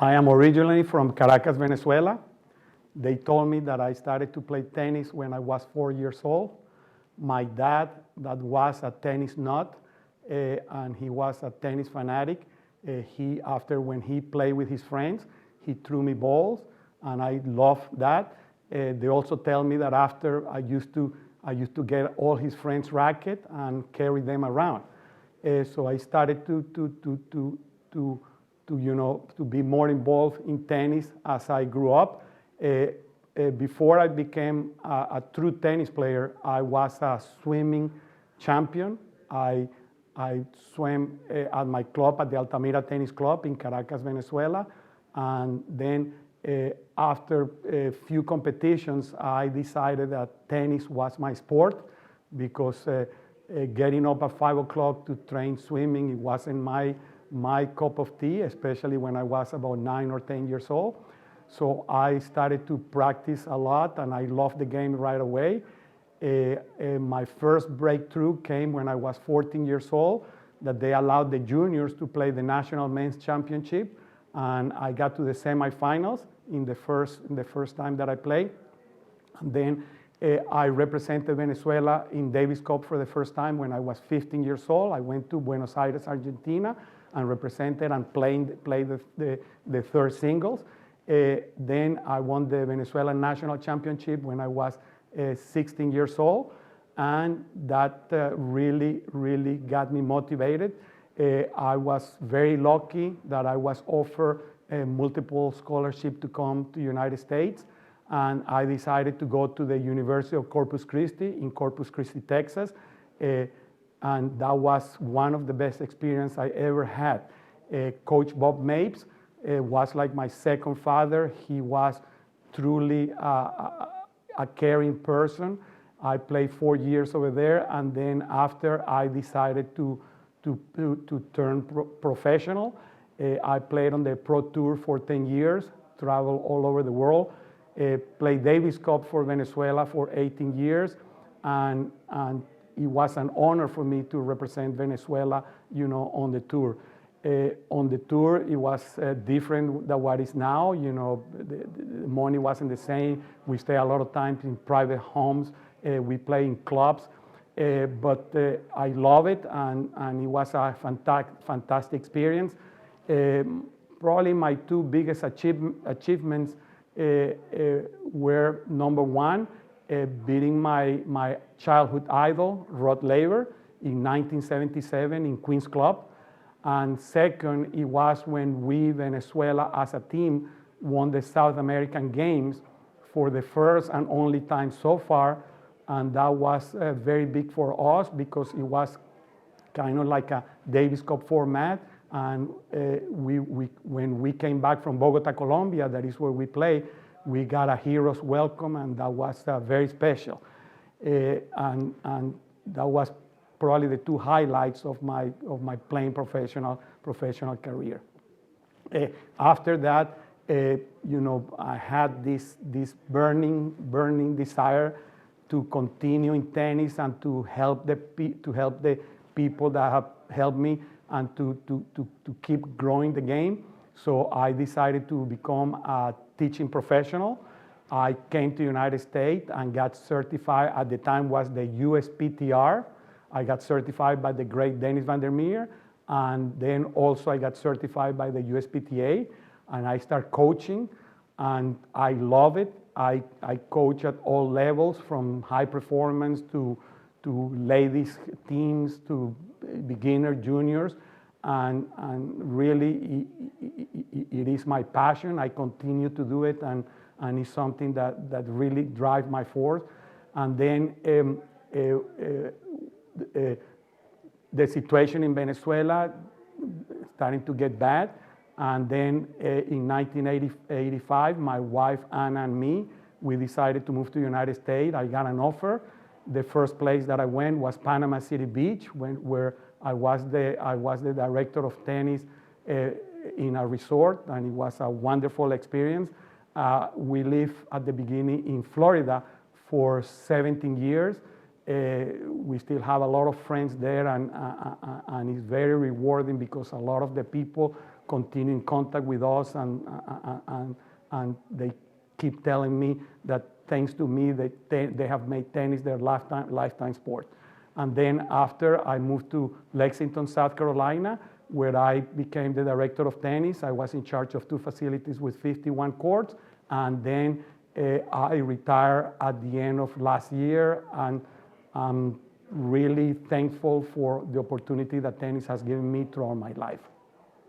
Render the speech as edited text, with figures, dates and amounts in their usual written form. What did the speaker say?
I am originally from Caracas, Venezuela. They told me that I started to play tennis when I was 4 years old. My dad, that was a tennis nut, and he was a tennis fanatic. When he played with his friends, he threw me balls, and I loved that. They also tell me that after I used to get all his friends' racket and carry them around. So I started to be more involved in tennis as I grew up. Before I became a true tennis player, I was a swimming champion. I swam at my club, at the Altamira Tennis Club in Caracas, Venezuela. And then after a few competitions, I decided that tennis was my sport because getting up at 5 o'clock to train swimming, it wasn't my cup of tea, especially when I was about 9 or 10 years old. So I started to practice a lot, and I loved the game right away. My first breakthrough came when I was 14 years old, that they allowed the juniors to play the National Men's Championship, and I got to the semifinals in the first time that I played. And then I represented Venezuela in Davis Cup for the first time when I was 15 years old. I went to Buenos Aires, Argentina, and represented and played the third singles. Then I won the Venezuelan National Championship when I was 16 years old, and that really got me motivated. I was very lucky that I was offered a multiple scholarship to come to the United States, and I decided to go to the University of Corpus Christi in Corpus Christi, Texas, and that was one of the best experiences I ever had. Coach Bob Mapes was like my second father. He was truly a caring person. I played 4 years over there, and then after I decided to turn professional. I played on the Pro Tour for 10 years, traveled all over the world, played Davis Cup for Venezuela for 18 years, and it was an honor for me to represent Venezuela, on the tour. On the tour, it was different than what is now. The money wasn't the same. We stay a lot of times in private homes. We play in clubs. But I love it, and it was a fantastic experience. Probably my two biggest achievements were, number one, beating my childhood idol, Rod Laver, in 1977 in Queens Club. And second, it was when we, Venezuela, as a team, won the South American Games for the first and only time so far. And that was very big for us because it was kind of like a Davis Cup format. And when we came back from Bogota, Colombia, that is where we play, we got a hero's welcome, and that was very special. And that was probably the two highlights of my playing professional career. After that, I had this burning desire to continue in tennis and to help the people that have helped me and to keep growing the game. So I decided to become a teaching professional. I came to the United States and got certified. At the time was the USPTR. I got certified by the great Dennis Van der Meer, and then also I got certified by the USPTA, and I started coaching, and I love it. I coach at all levels, from high performance to ladies teams to beginner, juniors, and really it is my passion. I continue to do it, and it's something that really drives my force. And then the situation in Venezuela starting to get bad. And then in 1985, my wife, Anna, and me, we decided to move to the United States. I got an offer. The first place that I went was Panama City Beach, where I was the director of tennis in a resort, and it was a wonderful experience. We lived at the beginning in Florida for 17 years. We still have a lot of friends there, and it's very rewarding because a lot of the people continue in contact with us, and they keep telling me that thanks to me, they have made tennis their lifetime sport. And then after I moved to Lexington, South Carolina, where I became the director of tennis. I was in charge of 2 facilities with 51 courts, and then I retired at the end of last year, and I'm really thankful for the opportunity that tennis has given me throughout my life.